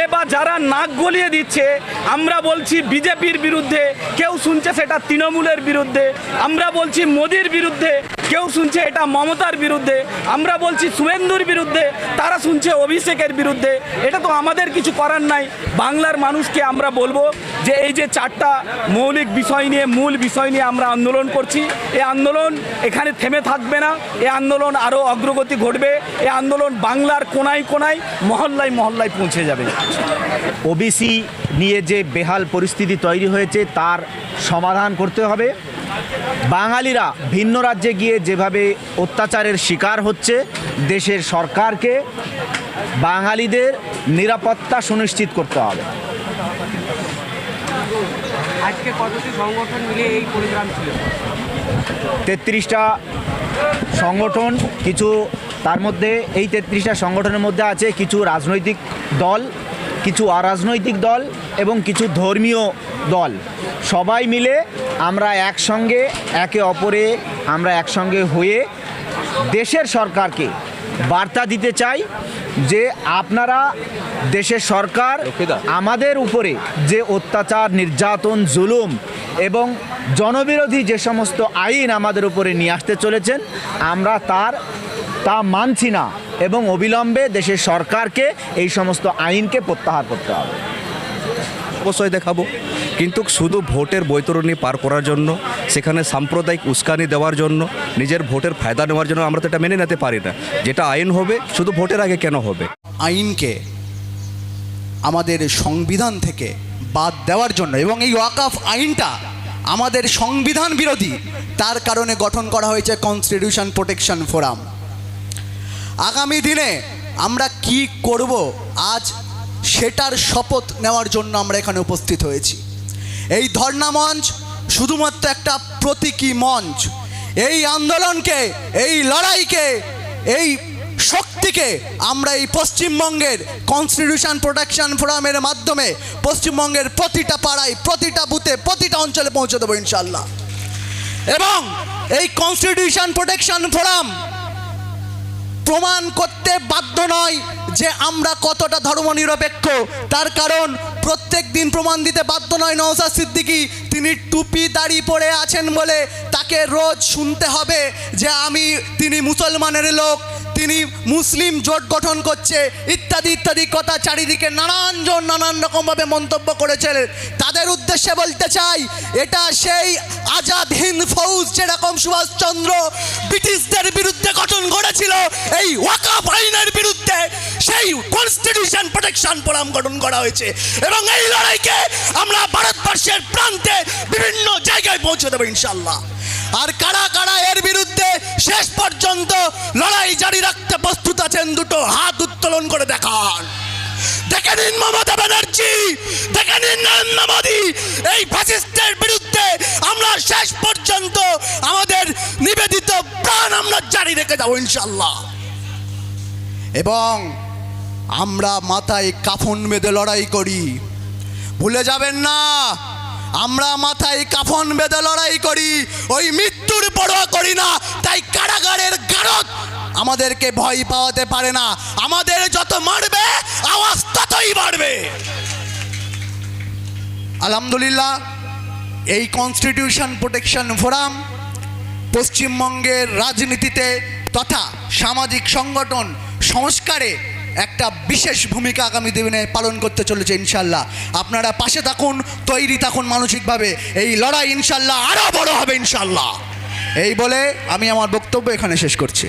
এবার যারা নাক গলিয়ে দিচ্ছে, আমরা বলছি বিজেপির বিরুদ্ধে, কেউ শুনছে সেটা তৃণমূলের বিরুদ্ধে, আমরা বলছি মোদির বিরুদ্ধে, কেউ শুনছে এটা মমতার বিরুদ্ধে, আমরা বলছি শুভেন্দুর বিরুদ্ধে, তারা শুনছে অভিষেকের বিরুদ্ধে। এটা তো আমাদের কিছু করার নাই। বাংলার মানুষকে আমরা বলবো যে এই যে চারটা মৌলিক বিষয় নিয়ে, মূল বিষয় নিয়ে আমরা আন্দোলন করছি, এই আন্দোলন এখানে থেমে থাকবে না। এই আন্দোলন আরও অগ্রগতি ঘটবে। এই আন্দোলন বাংলার কোনায় কোনায়, মহল্লায় মহল্লায় পৌঁছে যাবে। ওবিসি নিয়ে যে বেহাল পরিস্থিতি তৈরি হয়েছে তার সমাধান করতে হবে। বাঙালিরা ভিন্ন রাজ্যে গিয়ে যেভাবে অত্যাচারের শিকার হচ্ছে, দেশের সরকারকে বাঙালিদের নিরাপত্তা সুনিশ্চিত করতে হবে। আজকে কতটি সংগঠন মিলে এই প্রোগ্রাম ছিল? 33টা সংগঠন, কিছু তার মধ্যে এই 33টা সংগঠনের মধ্যে আছে কিছু রাজনৈতিক দল, কিছু অরাজনৈতিক দল এবং কিছু ধর্মীয় দল। সবাই মিলে আমরা একসঙ্গে একে অপরে আমরা একসঙ্গে হয়ে দেশের সরকারকে বার্তা দিতে চাই যে আপনারা, দেশের সরকার আমাদের উপরে যে অত্যাচার, নির্যাতন, জুলুম এবং জনবিরোধী যে সমস্ত আইন আমাদের উপরে নিয়ে আসতে চলেছেন, আমরা তা মানছি না এবং অবিলম্বে দেশের সরকারকে এই সমস্ত আইনকে প্রত্যাহার করতে হবে। অবশ্যই দেখাবো, কিন্তু শুধু ভোটের বৈতরণী পার করার জন্য, সেখানে সাম্প্রদায়িক উস্কানি দেওয়ার জন্য, নিজের ভোটের ফায়দা নেওয়ার জন্য আমরা তো এটা মেনে নিতে পারি না। যেটা আইন হবে, শুধু ভোটের আগে কেন হবে? আইনকে আমাদের সংবিধান থেকে বাদ দেওয়ার জন্য, এবং এই ওয়াকফ আইনটা আমাদের সংবিধান বিরোধী, তার কারণে গঠন করা হয়েছে কনস্টিটিউশন প্রোটেকশন ফোরাম। আগামী দিনে আমরা কি করব, আজ সেটার শপথ নেওয়ার জন্য আমরা এখানে উপস্থিত হয়েছি। এই ধর্ণা মঞ্চ শুধুমাত্র একটা প্রতীকী মঞ্চ। এই আন্দোলনকে, এই লড়াইকে, এই শক্তিকে আমরা এই পশ্চিমবঙ্গের কনস্টিটিউশন প্রোটেকশন ফোরামের মাধ্যমে পশ্চিমবঙ্গের প্রতিটা পাড়ায়, প্রতিটা বুথে, প্রতিটা অঞ্চলে পৌঁছে দেবো ইনশাল্লাহ। এবং এই কনস্টিটিউশন প্রোটেকশন ফোরাম প্রমাণ করতে বাধ্য নয় যে আমরা কতটা ধর্মনিরপেক্ষ। তার কারণ প্রত্যেক দিন প্রমাণ দিতে বাধ্য নয় নওশাদ সিদ্দিকী। তিনি টুপি দাড়ি পরে আছেন বলে তাকে রোজ শুনতে হবে যে তিনি মুসলমানের লোক, তিনি মুসলিম জোট গঠন করছে, ইত্যাদি ইত্যাদি কথা চারিদিকে নানানজন নানান রকমভাবে মন্তব্য করেছেন। তাদের উদ্দেশ্যে বলতে চাই, এটা সেই আজাদ হিন্দ ফৌজ যেরকম সুভাষচন্দ্র ব্রিটিশদের বিরুদ্ধে গঠন করেছিল, এই ওয়াকফ আইনের বিরুদ্ধে সেই কনস্টিটিউশন প্রোটেকশন ফোরাম গঠন করা হয়েছে। এবং এই লড়াইকে আমরা ভারতবর্ষের প্রান্তে বিভিন্ন জায়গায় পৌঁছে দেবো ইনশাল্লাহ। আর কারা কারা এর বিরুদ্ধে শেষ পর্যন্ত লড়াই জারি রাখতে প্রস্তুত আছেন, দুটো হাত উত্তোলন করে দেখান। দেখে নিন মমতা ব্যানার্জি, দেখে নিন নরেন্দ্র মোদী, এই ফ্যাসিস্টের বিরুদ্ধে আমরা শেষ পর্যন্ত আমাদের নিবেদিত প্রাণ আমরা জারি রেখে যাবো ইনশাল্লাহ। এবং আমরা মাথায় কাফন বেঁধে লড়াই করি, ভুলে যাবেন না। আমরা মাথায় কাফন বেঁধে লড়াই করি, ওই মৃত্যুর পরোয়া করি না। তাই কারাগারের গারদ আমাদেরকে ভয় পাওয়াতে পারে না। আমাদের যত মারবে, আওয়াজ ততই বাড়বে। আলহামদুলিল্লাহ, এই কনস্টিটিউশন প্রোটেকশন ফোরাম পশ্চিমবঙ্গের রাজনীতিতে তথা সামাজিক সংগঠন সংস্কারে একটা বিশেষ ভূমিকা আগামী দিনে পালন করতে চলেছে ইনশাল্লাহ। আপনারা পাশে থাকুন, তৈরি থাকুন মানসিকভাবে। এই লড়াই ইনশাল্লাহ আরও বড় হবে ইনশাল্লাহ। এই বলে আমি আমার বক্তব্য এখানে শেষ করছি।